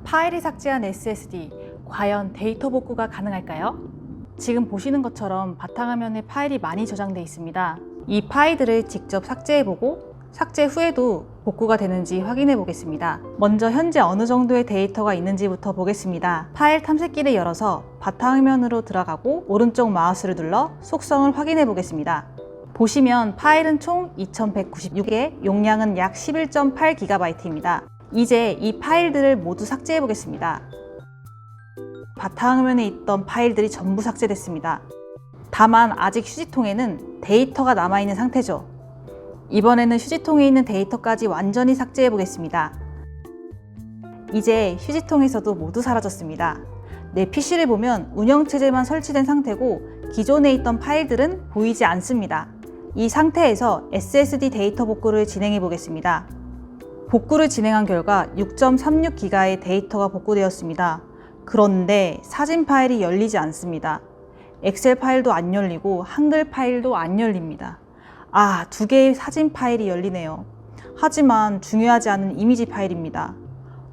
파일이 삭제한 SSD, 과연 데이터 복구가 가능할까요? 지금 보시는 것처럼 바탕화면에 파일이 많이 저장되어 있습니다. 이 파일들을 직접 삭제해보고 삭제 후에도 복구가 되는지 확인해 보겠습니다. 먼저 현재 어느 정도의 데이터가 있는지부터 보겠습니다. 파일 탐색기를 열어서 바탕화면으로 들어가고 오른쪽 마우스를 눌러 속성을 확인해 보겠습니다. 보시면 파일은 총 2196개, 용량은 약 11.8GB입니다. 이제 이 파일들을 모두 삭제해 보겠습니다. 바탕화면에 있던 파일들이 전부 삭제됐습니다. 다만 아직 휴지통에는 데이터가 남아있는 상태죠. 이번에는 휴지통에 있는 데이터까지 완전히 삭제해 보겠습니다. 이제 휴지통에서도 모두 사라졌습니다. 내 PC를 보면 운영체제만 설치된 상태고 기존에 있던 파일들은 보이지 않습니다. 이 상태에서 SSD 데이터 복구를 진행해 보겠습니다. 복구를 진행한 결과 6.36GB의 데이터가 복구되었습니다. 그런데 사진 파일이 열리지 않습니다. 엑셀 파일도 안 열리고 한글 파일도 안 열립니다. 두 개의 사진 파일이 열리네요. 하지만 중요하지 않은 이미지 파일입니다.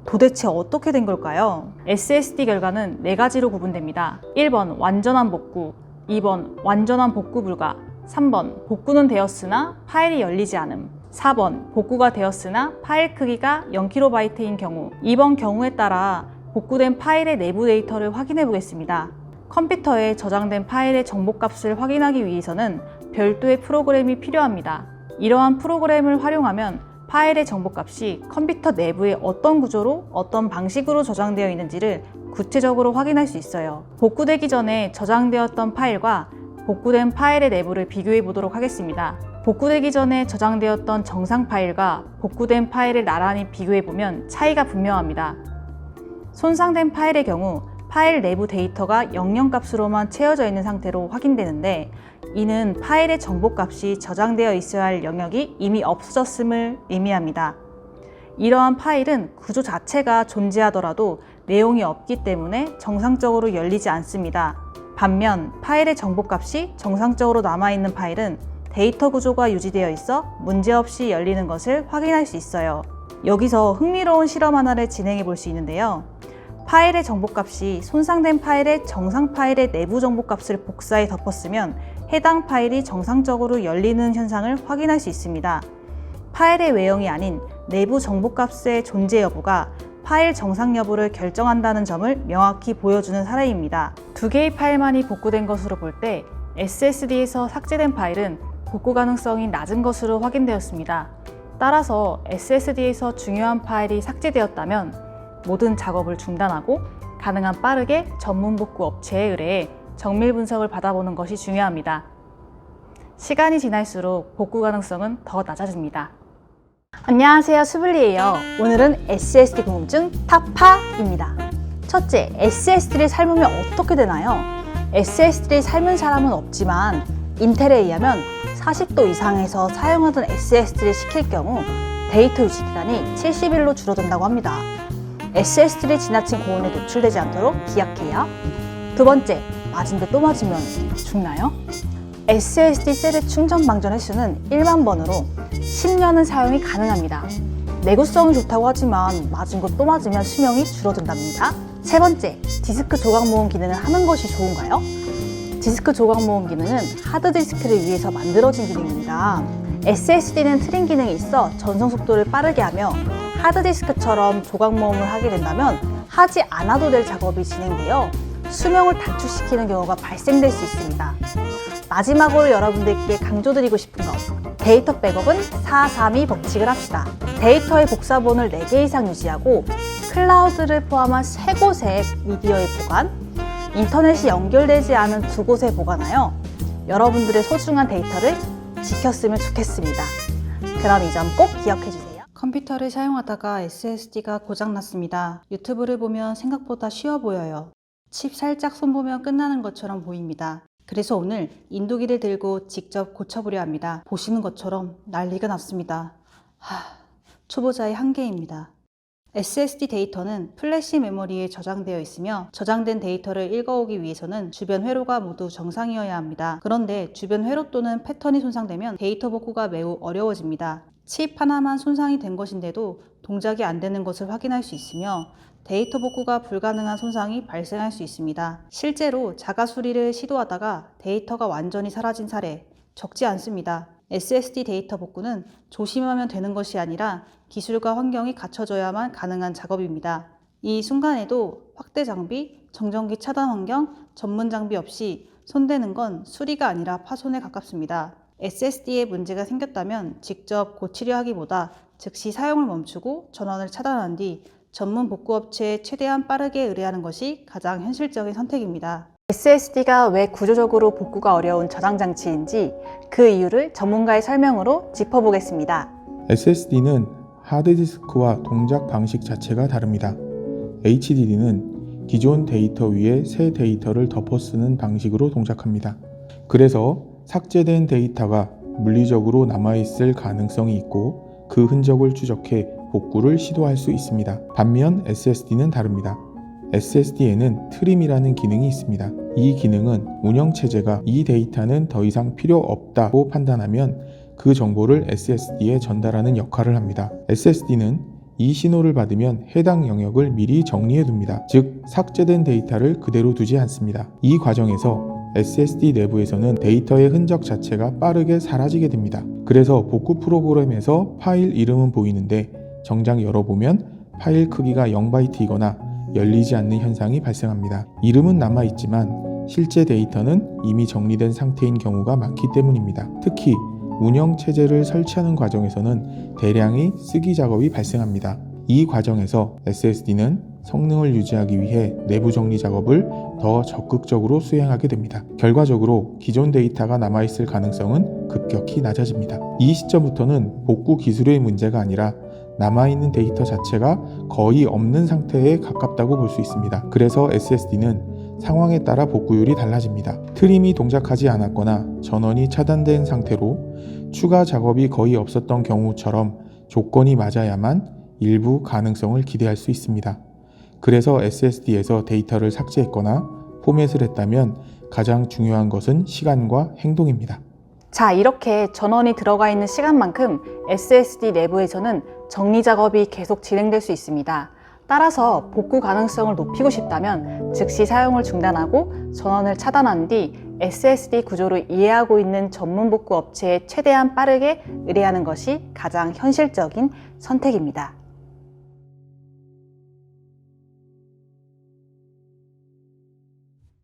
도대체 어떻게 된 걸까요? SSD 결과는 4가지로 구분됩니다. 1번 완전한 복구, 2번 완전한 복구 불가, 3번 복구는 되었으나 파일이 열리지 않음, 4번 복구가 되었으나 파일 크기가 0KB인 경우. 이번 경우에 따라 복구된 파일의 내부 데이터를 확인해 보겠습니다. 컴퓨터에 저장된 파일의 정보값을 확인하기 위해서는 별도의 프로그램이 필요합니다. 이러한 프로그램을 활용하면 파일의 정보값이 컴퓨터 내부에 어떤 구조로 어떤 방식으로 저장되어 있는지를 구체적으로 확인할 수 있어요. 복구되기 전에 저장되었던 파일과 복구된 파일의 내부를 비교해 보도록 하겠습니다. 복구되기 전에 저장되었던 정상 파일과 복구된 파일을 나란히 비교해 보면 차이가 분명합니다. 손상된 파일의 경우 파일 내부 데이터가 00 값으로만 채워져 있는 상태로 확인되는데, 이는 파일의 정보값이 저장되어 있어야 할 영역이 이미 없어졌음을 의미합니다. 이러한 파일은 구조 자체가 존재하더라도 내용이 없기 때문에 정상적으로 열리지 않습니다. 반면 파일의 정보값이 정상적으로 남아있는 파일은 데이터 구조가 유지되어 있어 문제없이 열리는 것을 확인할 수 있어요. 여기서 흥미로운 실험 하나를 진행해 볼 수 있는데요. 파일의 정보값이 손상된 파일의 정상 파일의 내부 정보값을 복사해 덮었으면 해당 파일이 정상적으로 열리는 현상을 확인할 수 있습니다. 파일의 외형이 아닌 내부 정보값의 존재 여부가 파일 정상 여부를 결정한다는 점을 명확히 보여주는 사례입니다. 2개의 파일만이 복구된 것으로 볼 때 SSD에서 삭제된 파일은 복구 가능성이 낮은 것으로 확인되었습니다. 따라서 SSD에서 중요한 파일이 삭제되었다면 모든 작업을 중단하고 가능한 빠르게 전문 복구 업체에 의뢰해 정밀 분석을 받아보는 것이 중요합니다. 시간이 지날수록 복구 가능성은 더 낮아집니다. 안녕하세요, 수블리예요. 오늘은 SSD 궁금증 타파입니다. 첫째, SSD를 삶으면 어떻게 되나요? SSD를 삶은 사람은 없지만 인텔에 의하면 40도 이상에서 사용하던 SSD를 식힐 경우 데이터 유지 기간이 70일로 줄어든다고 합니다. SSD를 지나친 고온에 노출되지 않도록 기억해요. 두 번째, 맞은데 또 맞으면 죽나요? SSD 셀의 충전 방전 횟수는 1만 번으로 10년은 사용이 가능합니다. 내구성이 좋다고 하지만 맞은 거 또 맞으면 수명이 줄어든답니다. 세 번째, 디스크 조각 모음 기능을 하는 것이 좋은가요? 디스크 조각 모음 기능은 하드디스크를 위해서 만들어진 기능입니다. SSD는 트림 기능이 있어 전송 속도를 빠르게 하며 하드디스크처럼 조각 모음을 하게 된다면 하지 않아도 될 작업이 진행되어 수명을 단축시키는 경우가 발생될 수 있습니다. 마지막으로 여러분들께 강조드리고 싶은 것, 데이터 백업은 432 법칙을 합시다. 데이터의 복사본을 4개 이상 유지하고 클라우드를 포함한 3곳의 미디어의 보관, 인터넷이 연결되지 않은 2곳에 보관하여 여러분들의 소중한 데이터를 지켰으면 좋겠습니다. 그럼 이 점 꼭 기억해 주세요. 컴퓨터를 사용하다가 SSD가 고장났습니다. 유튜브를 보면 생각보다 쉬워 보여요. 칩 살짝 손보면 끝나는 것처럼 보입니다. 그래서 오늘 인두기를 들고 직접 고쳐보려 합니다. 보시는 것처럼 난리가 났습니다. 초보자의 한계입니다. SSD 데이터는 플래시 메모리에 저장되어 있으며 저장된 데이터를 읽어오기 위해서는 주변 회로가 모두 정상이어야 합니다. 그런데 주변 회로 또는 패턴이 손상되면 데이터 복구가 매우 어려워집니다. 칩 하나만 손상이 된 것인데도 동작이 안 되는 것을 확인할 수 있으며 데이터 복구가 불가능한 손상이 발생할 수 있습니다. 실제로 자가 수리를 시도하다가 데이터가 완전히 사라진 사례 적지 않습니다. SSD 데이터 복구는 조심하면 되는 것이 아니라 기술과 환경이 갖춰져야만 가능한 작업입니다. 이 순간에도 확대 장비, 정전기 차단 환경, 전문 장비 없이 손대는 건 수리가 아니라 파손에 가깝습니다. SSD에 문제가 생겼다면 직접 고치려 하기보다 즉시 사용을 멈추고 전원을 차단한 뒤 전문 복구업체에 최대한 빠르게 의뢰하는 것이 가장 현실적인 선택입니다. SSD가 왜 구조적으로 복구가 어려운 저장 장치인지 그 이유를 전문가의 설명으로 짚어보겠습니다. SSD는 하드디스크와 동작 방식 자체가 다릅니다. HDD는 기존 데이터 위에 새 데이터를 덮어 쓰는 방식으로 동작합니다. 그래서 삭제된 데이터가 물리적으로 남아있을 가능성이 있고 그 흔적을 추적해 복구를 시도할 수 있습니다. 반면 SSD는 다릅니다. SSD에는 트림이라는 기능이 있습니다. 이 기능은 운영체제가 이 데이터는 더 이상 필요 없다고 판단하면 그 정보를 SSD에 전달하는 역할을 합니다. SSD는 이 신호를 받으면 해당 영역을 미리 정리해둡니다. 즉, 삭제된 데이터를 그대로 두지 않습니다. 이 과정에서 SSD 내부에서는 데이터의 흔적 자체가 빠르게 사라지게 됩니다. 그래서 복구 프로그램에서 파일 이름은 보이는데 정작 열어보면 파일 크기가 0바이트이거나 열리지 않는 현상이 발생합니다. 이름은 남아있지만 실제 데이터는 이미 정리된 상태인 경우가 많기 때문입니다. 특히 운영 체제를 설치하는 과정에서는 대량의 쓰기 작업이 발생합니다. 이 과정에서 SSD는 성능을 유지하기 위해 내부 정리 작업을 더 적극적으로 수행하게 됩니다. 결과적으로 기존 데이터가 남아있을 가능성은 급격히 낮아집니다. 이 시점부터는 복구 기술의 문제가 아니라 남아있는 데이터 자체가 거의 없는 상태에 가깝다고 볼 수 있습니다. 그래서 SSD는 상황에 따라 복구율이 달라집니다. 트림이 동작하지 않았거나 전원이 차단된 상태로 추가 작업이 거의 없었던 경우처럼 조건이 맞아야만 일부 가능성을 기대할 수 있습니다. 그래서 SSD에서 데이터를 삭제했거나 포맷을 했다면 가장 중요한 것은 시간과 행동입니다. 자, 이렇게 전원이 들어가 있는 시간만큼 SSD 내부에서는 정리 작업이 계속 진행될 수 있습니다. 따라서 복구 가능성을 높이고 싶다면 즉시 사용을 중단하고 전원을 차단한 뒤 SSD 구조를 이해하고 있는 전문 복구 업체에 최대한 빠르게 의뢰하는 것이 가장 현실적인 선택입니다.